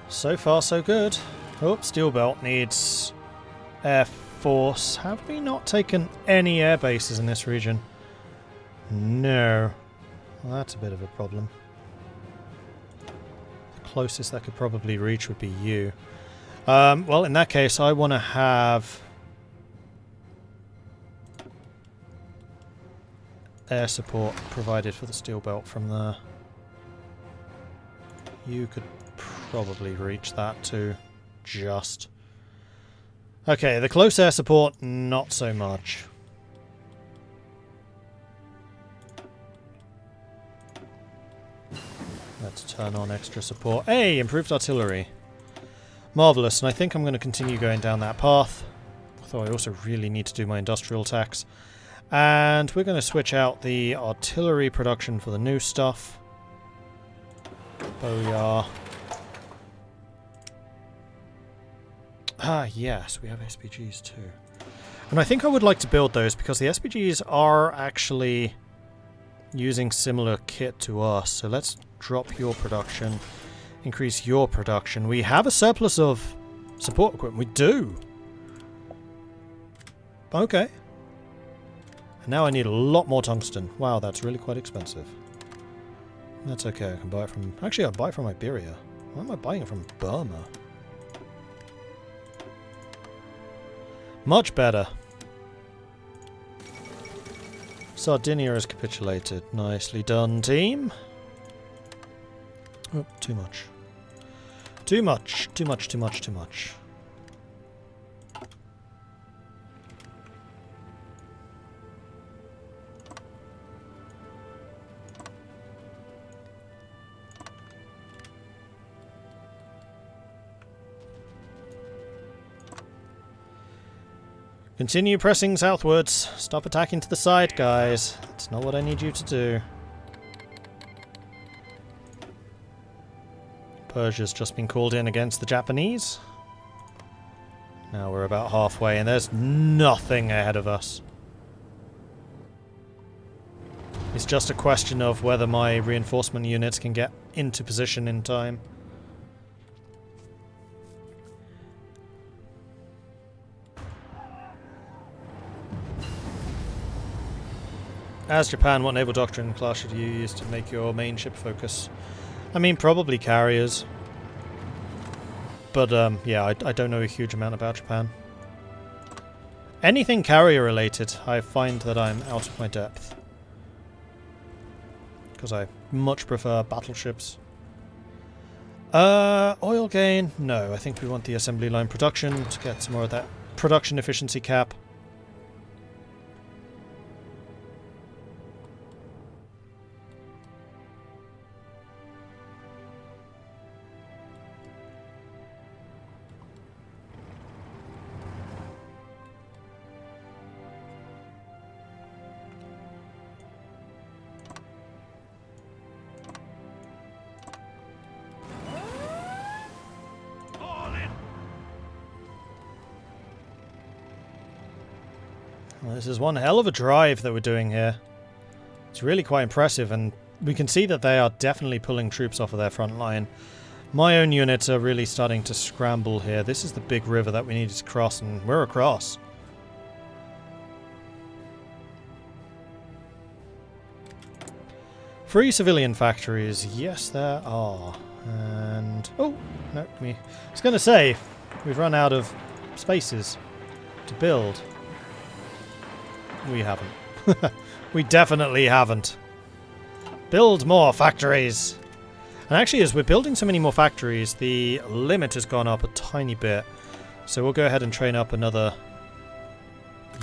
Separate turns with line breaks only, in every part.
So far, so good. Oh, Steel Belt needs Air Force. Have we not taken any air bases in this region? No. Well, that's a bit of a problem. The closest that could probably reach would be you. Well, in that case, I want to have air support provided for the Steel Belt from there. You could probably reach that too. Just. Okay, the close air support, not so much. Let's turn on extra support. Hey, improved artillery. Marvellous, and I think I'm going to continue going down that path. Although I also really need to do my industrial tax. And we're going to switch out the artillery production for the new stuff. Booyah. Ah, yes, we have SPGs too. And I think I would like to build those because the SPGs are actually using similar kit to us. So let's drop your production, increase your production. We have a surplus of support equipment. We do. Okay. And now I need a lot more tungsten. Wow, that's really quite expensive. That's okay, I can buy it from... Actually, I'll buy it from Iberia. Why am I buying it from Burma? Much better. Sardinia has capitulated. Nicely done, team. Oh, too much. Too much, too much, too much, too much. Continue pressing southwards. Stop attacking to the side, guys. That's not what I need you to do. Persia's just been called in against the Japanese. Now we're about halfway and there's nothing ahead of us. It's just a question of whether my reinforcement units can get into position in time. As Japan, what naval doctrine class should you use to make your main ship focus? I mean, probably carriers. But, yeah, I don't know a huge amount about Japan. Anything carrier related, I find that I'm out of my depth. Because I much prefer battleships. Oil gain? No, I think we want the assembly line production to get some more of that production efficiency cap. Well, this is one hell of a drive that we're doing here. It's really quite impressive, and we can see that they are definitely pulling troops off of their front line. My own units are really starting to scramble here. This is the big river that we needed to cross, and we're across. Free civilian factories. Yes, there are. And... oh, no, I was going to say, we've run out of spaces to build. We haven't. We definitely haven't. Build more factories! And actually, as we're building so many more factories, the limit has gone up a tiny bit. So we'll go ahead and train up another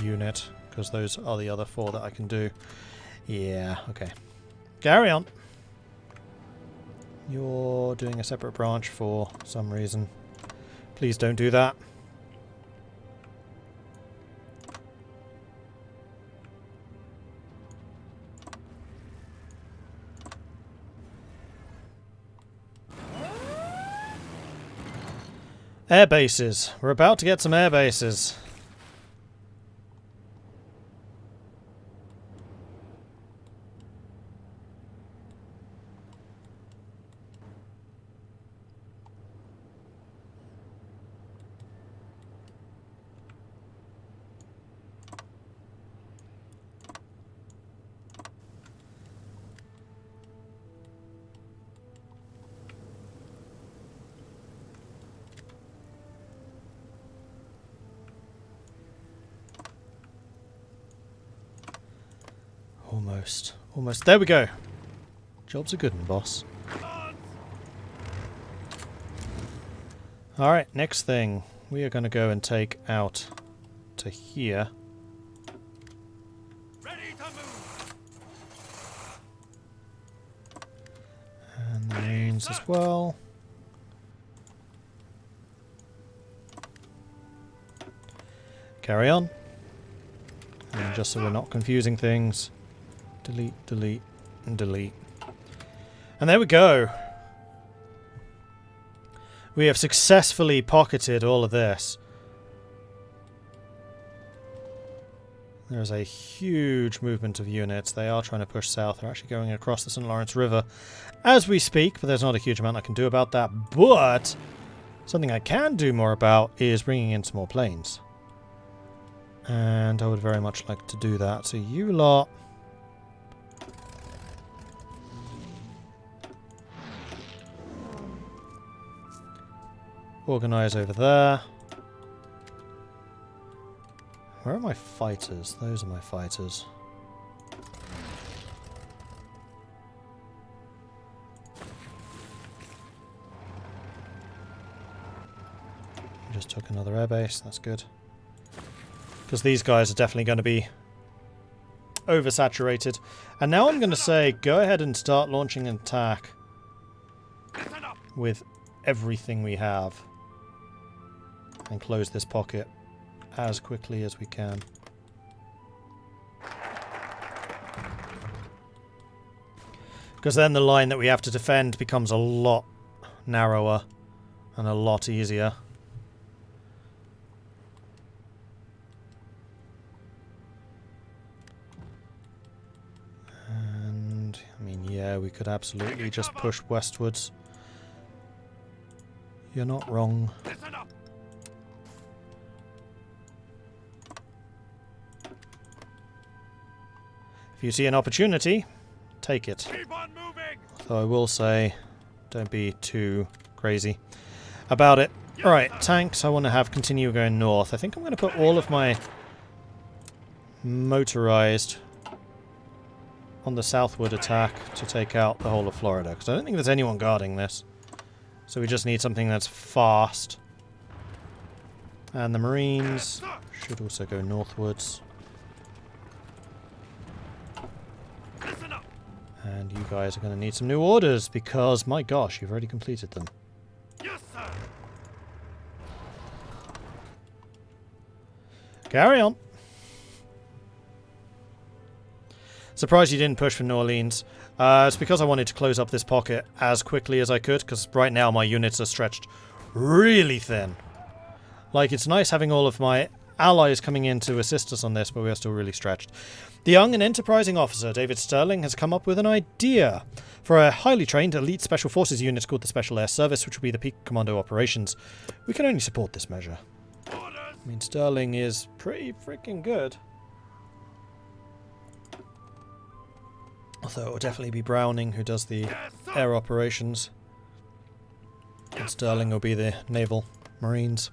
unit, because those are the other 4 that I can do. Yeah, okay. Carry on. You're doing a separate branch for some reason. Please don't do that. Air bases. We're about to get some air bases. Almost. Almost. There we go. Job's a good one, boss. Alright, next thing. We are going to go and take out to here.
Ready to move.
And the Marines as well. Carry on. And just so we're not confusing things. Delete, delete, and delete. And there we go. We have successfully pocketed all of this. There's a huge movement of units. They are trying to push south. They're actually going across the St. Lawrence River as we speak, but there's not a huge amount I can do about that. But something I can do more about is bringing in some more planes. And I would very much like to do that. So you lot... organise over there. Where are my fighters? Those are my fighters. Just took another airbase, that's good. Because these guys are definitely going to be oversaturated. And now I'm going to say, go ahead and start launching an attack with everything we have. And close this pocket as quickly as we can. Because then the line that we have to defend becomes a lot narrower and a lot easier. And, I mean, yeah, we could absolutely just push westwards. You're not wrong. If you see an opportunity, take it. Though I will say, don't be too crazy about it. Alright, tanks I want to have continue going north. I think I'm going to put all of my motorized on the southward attack to take out the whole of Florida. Because I don't think there's anyone guarding this. So we just need something that's fast. And the Marines should also go northwards. And you guys are going to need some new orders because, my gosh, you've already completed them.
Yes, sir.
Carry on. Surprised you didn't push for New Orleans. It's because I wanted to close up this pocket as quickly as I could, because right now my units are stretched really thin. Like, it's nice having all of my allies coming in to assist us on this, but we are still really stretched. The young and enterprising officer, David Sterling, has come up with an idea for a highly trained elite special forces unit called the Special Air Service, which will be the peak commando operations. We can only support this measure. I mean, Sterling is pretty freaking good. Although it will definitely be Browning who does the air operations. And Sterling will be the naval marines.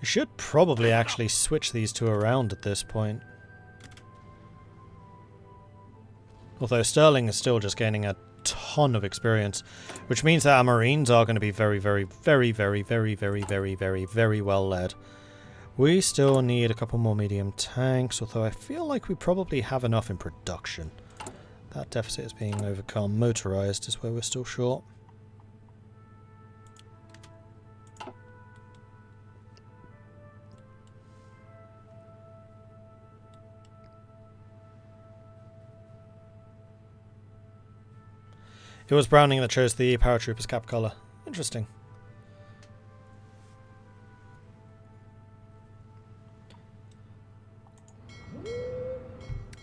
We should probably actually switch these two around at this point. Although Sterling is still just gaining a ton of experience, which means that our marines are going to be very, very, very, very, very, very, very, very, very well led. We still need a couple more medium tanks, although I feel like we probably have enough in production. That deficit is being overcome. Motorized is where we're still short. It was Browning that chose the paratroopers cap colour. Interesting.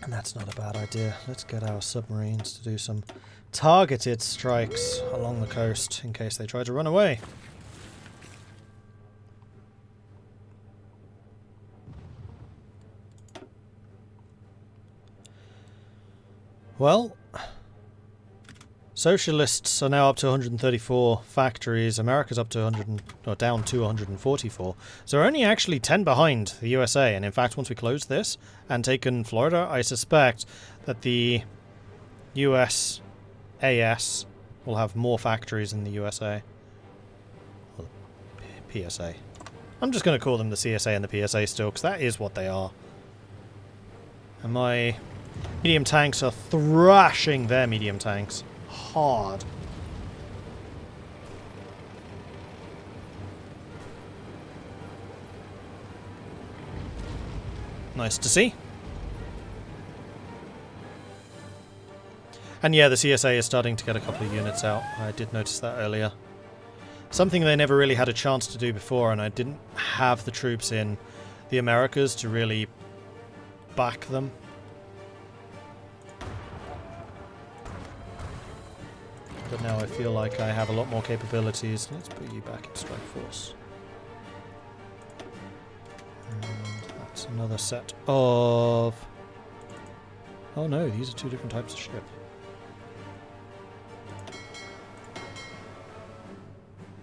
And that's not a bad idea. Let's get our submarines to do some targeted strikes along the coast in case they try to run away. Well, Socialists are now up to 134 factories. America's up to 100 or down to 144. So we're only actually 10 behind the USA. And in fact, once we close this and taken Florida, I suspect that the USAS will have more factories than the USA. Well, PSA. I'm just going to call them the CSA and the PSA still, because that is what they are. And my medium tanks are thrashing their medium tanks hard. Nice to see. And yeah, the CSA is starting to get a couple of units out. I did notice that earlier. Something they never really had a chance to do before, and I didn't have the troops in the Americas to really back them. But now I feel like I have a lot more capabilities. Let's put you back in Strike Force. And that's another set of... Oh no, these are two different types of ship.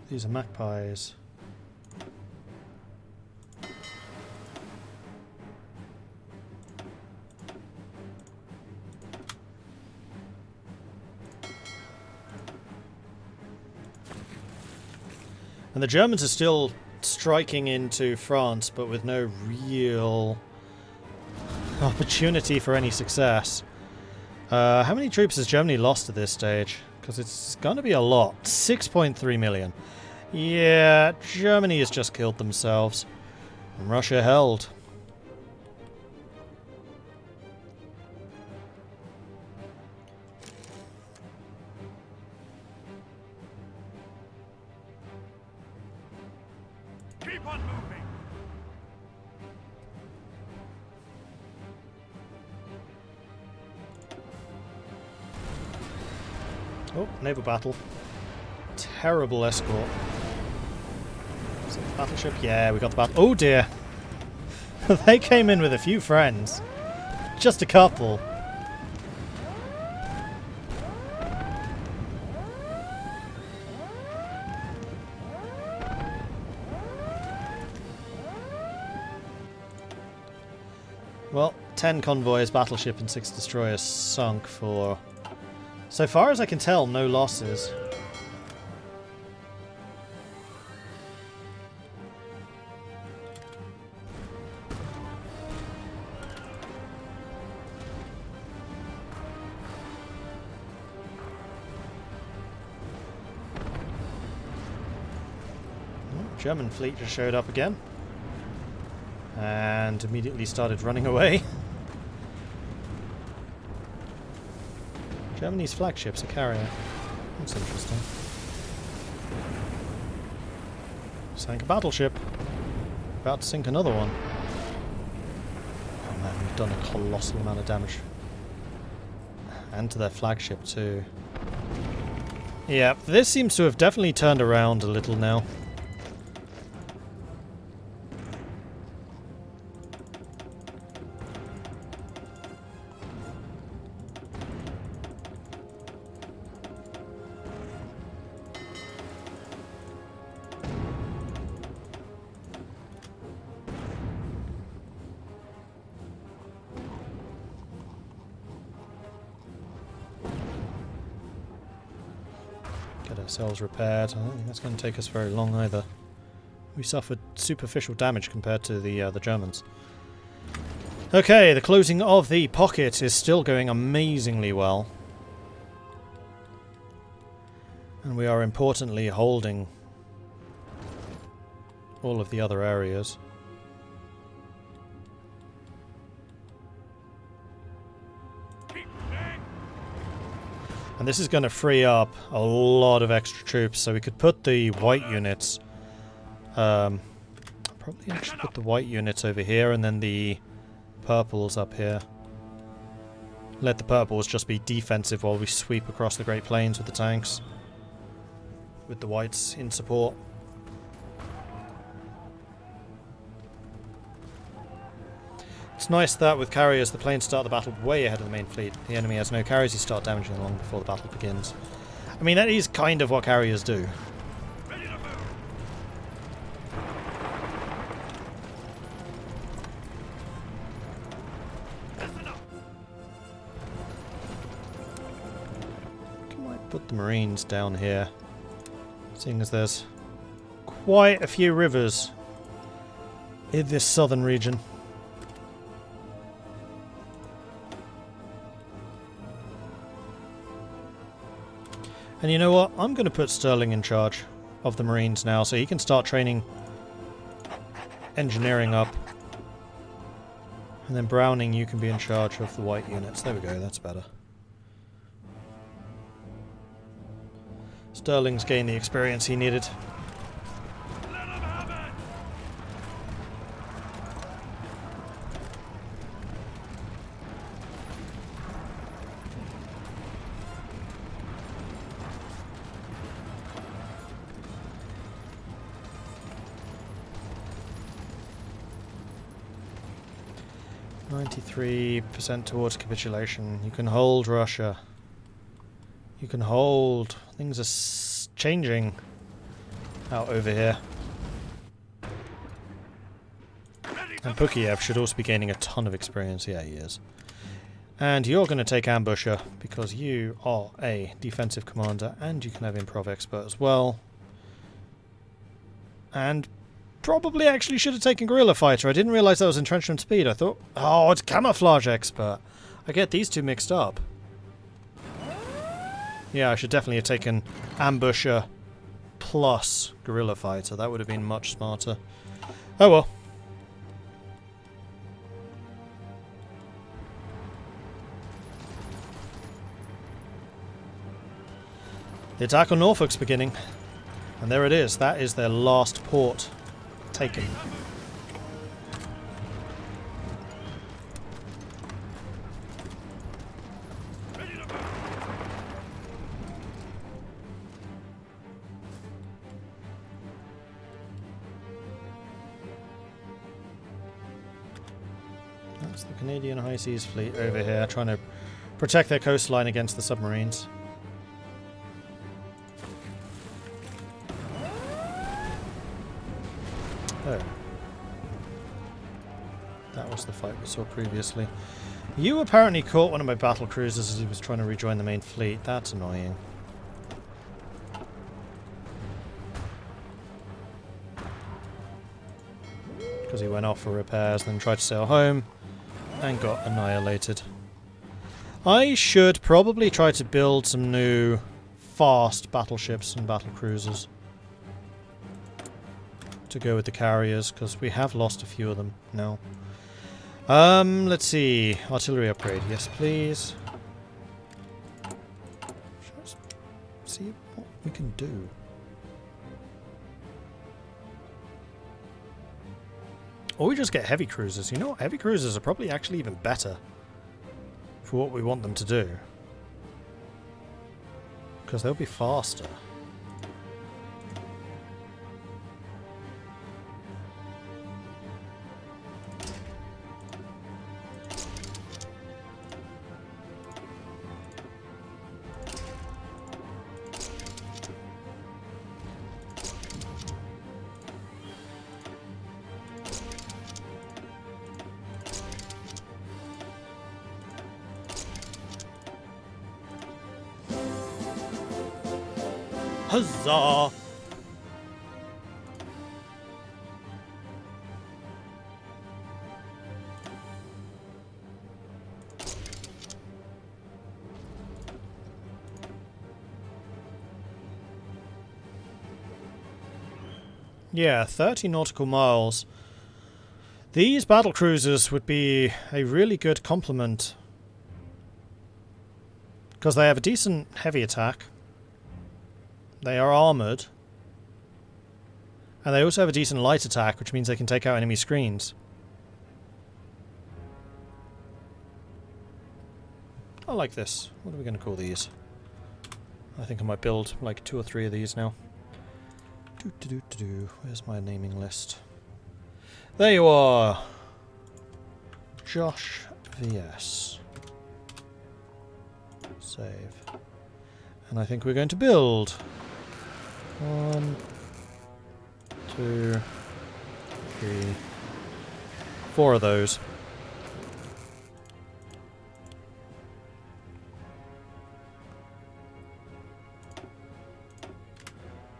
These are magpies. And the Germans are still striking into France, but with no real opportunity for any success. How many troops has Germany lost at this stage? Because it's going to be a lot. 6.3 million. Yeah, Germany has just killed themselves. And Russia held.
Keep on moving.
Oh, naval battle. Terrible escort. Is it the battleship? Yeah, we got the battle. Oh dear. They came in with a few friends. Just a couple. Well, 10 convoys, battleship, and 6 destroyers sunk for... So far as I can tell, no losses. German fleet just showed up again. And immediately started running away. Germany's flagship's a carrier. That's interesting. Sank a battleship. About to sink another one. Oh man, we've done a colossal amount of damage. And to their flagship too. Yeah, this seems to have definitely turned around a little now. Get ourselves repaired. I don't think that's going to take us very long either. We suffered superficial damage compared to the Germans. Okay, the closing of the pocket is still going amazingly well. And we are importantly holding all of the other areas. And this is going to free up a lot of extra troops, so we could put the white units... probably actually put the white units over here, and then the purples up here. Let the purples just be defensive while we sweep across the Great Plains with the tanks. With the whites in support. It's nice that with carriers the planes start the battle way ahead of the main fleet. The enemy has no carriers, you start damaging them long before the battle begins. I mean, that is kind of what carriers do.
Ready to move. Listen up.
I might put the Marines down here, seeing as there's quite a few rivers in this southern region. And you know what? I'm going to put Sterling in charge of the Marines now, so he can start training engineering up. And then Browning, you can be in charge of the white units. There we go, that's better. Sterling's gained the experience he needed.
Let 'em have it.
%93 towards capitulation. You can hold Russia. You can hold. Things are changing out over here. And Pukiev should also be gaining a ton of experience. Yeah, he is. And you're going to take Ambusher because you are a defensive commander and you can have Improv Expert as well. And probably actually should have taken Guerrilla Fighter. I didn't realise that was Entrenchment Speed. I thought, oh, it's Camouflage Expert. I get these two mixed up. Yeah, I should definitely have taken Ambusher plus Guerrilla Fighter. That would have been much smarter. Oh well. The attack on Norfolk's beginning. And there it is. That is their last port taken.
Ready to move.
That's the Canadian High Seas Fleet over here, trying to protect their coastline against the submarines. Oh. That was the fight we saw previously. You apparently caught one of my battle cruisers as he was trying to rejoin the main fleet. That's annoying. Because he went off for repairs, then tried to sail home and got annihilated. I should probably try to build some new fast battleships and battle cruisers to go with the carriers, because we have lost a few of them now. Let's see. Artillery upgrade. Yes, please. Let's see what we can do. Or we just get heavy cruisers. You know what? Heavy cruisers are probably actually even better for what we want them to do. Because they'll be faster. Huzzah! Yeah, 30 nautical miles. These battle cruisers would be a really good complement. Because they have a decent heavy attack. They are armoured. And they also have a decent light attack, which means they can take out enemy screens. I like this. What are we going to call these? I think I might build like 2 or 3 of these now. Where's my naming list? There you are! Josh VS. Save. And I think we're going to build. 1, 2, 3, 4 of those.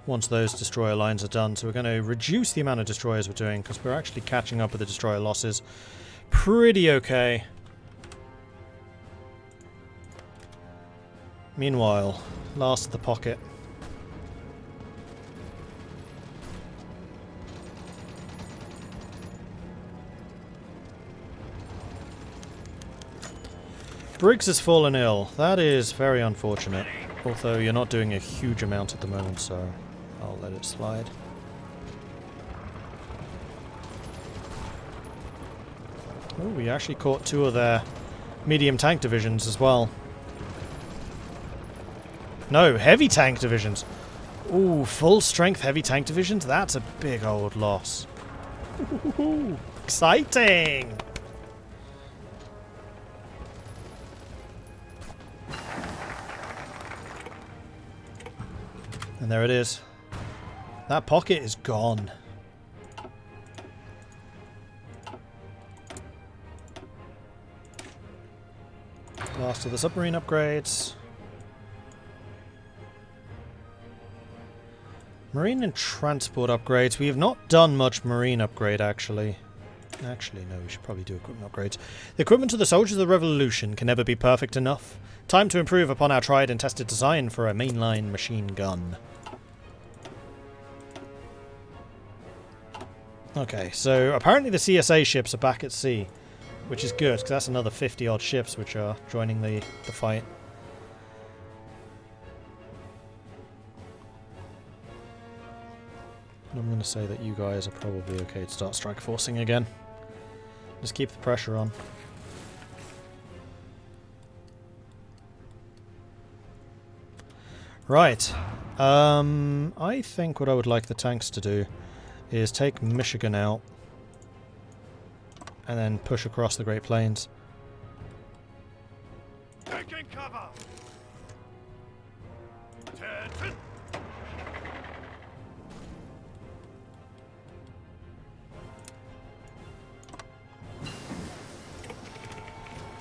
Once those destroyer lines are done, so we're going to reduce the amount of destroyers we're doing because we're actually catching up with the destroyer losses pretty okay. Meanwhile, last of the pocket. Briggs has fallen ill. That is very unfortunate. Although you're not doing a huge amount at the moment, so I'll let it slide. Oh, we actually caught 2 of their medium tank divisions as well. No, heavy tank divisions. Ooh, full strength heavy tank divisions? That's a big old loss. Ooh, exciting! And there it is. That pocket is gone. Last of the submarine upgrades. Marine and transport upgrades. We have not done much marine upgrade, actually. Actually, no, we should probably do equipment upgrades. The equipment of the soldiers of the Revolution can never be perfect enough. Time to improve upon our tried and tested design for a mainline machine gun. Okay, so apparently the CSA ships are back at sea, which is good, because that's another 50-odd ships which are joining the fight. And I'm going to say that you guys are probably okay to start strike forcing again. Just keep the pressure on. Right. I think what I would like the tanks to do is take Michigan out and then push across the Great Plains.
Taking cover. Attention.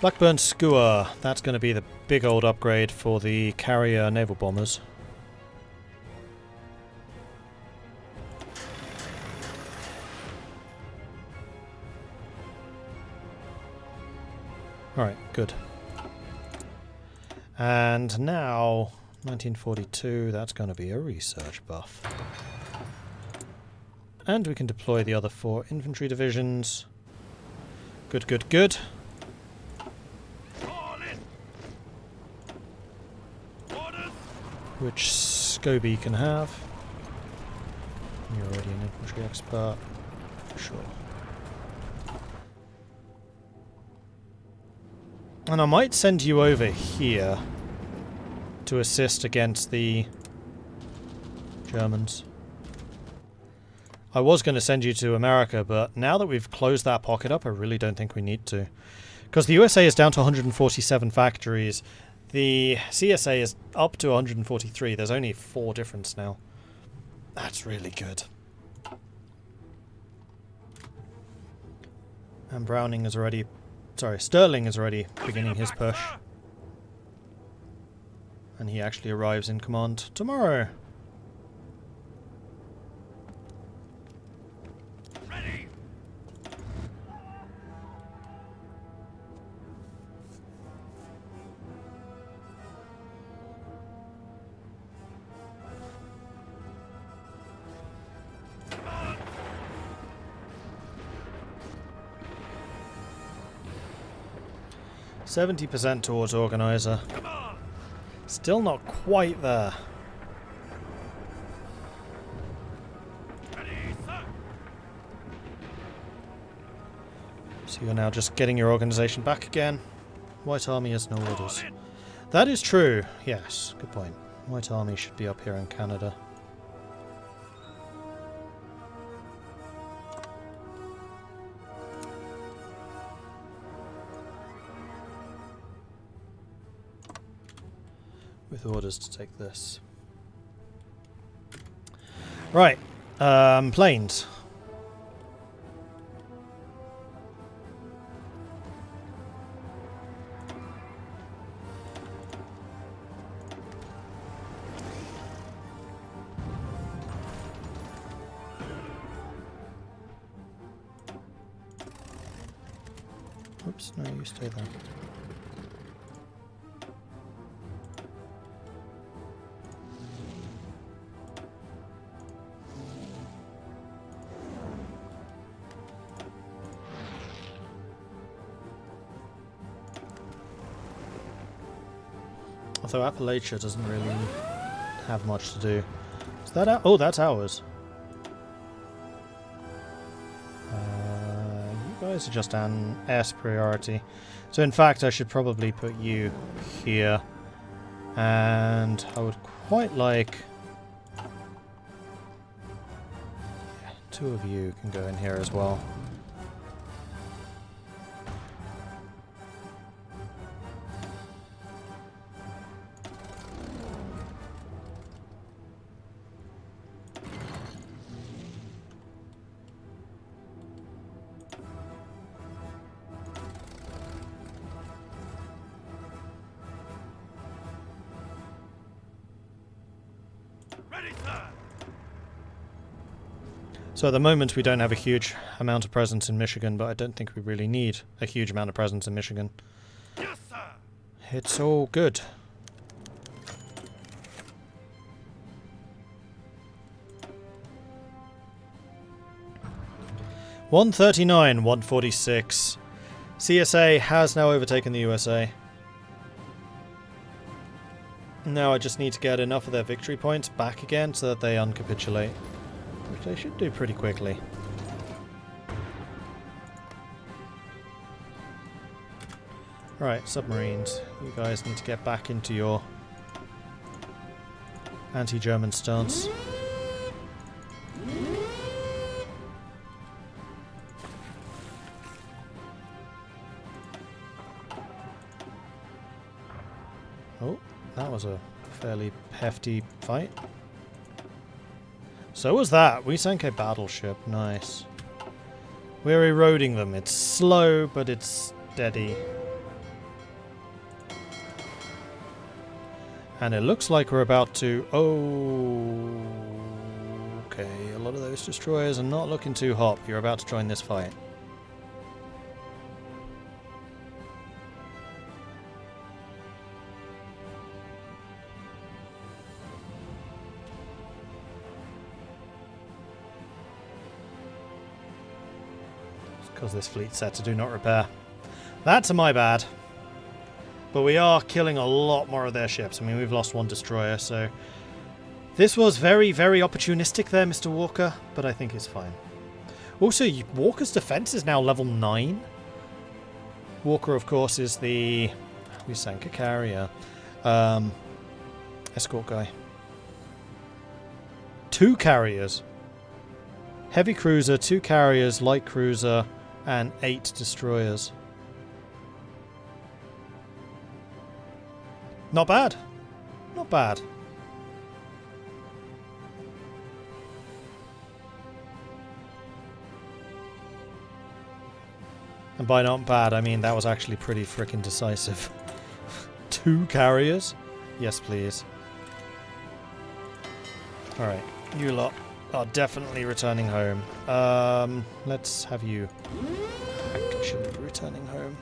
Blackburn Skua. That's going to be the big old upgrade for the carrier naval bombers. Alright, good. And now, 1942, that's going to be a research buff. And we can deploy the other 4 infantry divisions. Good, good, good.
All in. Orders.
Which Scobie can have. You're already an infantry expert. Sure. And I might send you over here to assist against the Germans. I was going to send you to America, but now that we've closed that pocket up, I really don't think we need to. Because the USA is down to 147 factories. The CSA is up to 143. There's only 4 difference now. That's really good. And Browning is already... Sorry, Sterling is already beginning his push. And he actually arrives in command tomorrow.
Ready. Come on.
70% towards organizer.
Come on.
Still not quite there.
Ready, sir.
So you're now just getting your organization back again. White Army has no orders.
All in.
That is true. Yes, good point. White Army should be up here in Canada. We're with orders to take this. Right, planes. Oops, no, you stay there. Although Appalachia doesn't really have much to do. Is that oh, that's ours. You guys are just an S priority. So in fact I should probably put you here. And I would quite like... yeah, 2 of you can go in here as well.
Ready, sir.
So at the moment we don't have a huge amount of presence in Michigan, but I don't think we really need a huge amount of presence in Michigan.
Yes, sir.
It's all good. (139), 146. CSA has now overtaken the USA. Now I just need to get enough of their victory points back again so that they uncapitulate. Which they should do pretty quickly. Right, submarines. You guys need to get back into your anti-German stance. Oh, that was a fairly hefty fight. So was that. We sank a battleship. Nice. We're eroding them. It's slow, but it's steady. And it looks like we're about to... oh... okay, a lot of those destroyers are not looking too hot. You're about to join this fight. Because this fleet's set to do not repair. That's my bad. But we are killing a lot more of their ships. I mean, we've lost 1 destroyer, so... this was very, very opportunistic there, Mr. Walker, but I think it's fine. Also, Walker's defense is now level 9. Walker, of course, is the... we sank a carrier. Escort guy. 2 carriers. Heavy cruiser, 2 carriers, light cruiser, and 8 destroyers. Not bad. Not bad. And by not bad, I mean that was actually pretty frickin' decisive. 2 carriers? Yes, please. Alright, you lot are definitely returning home. Let's have you actually returning home.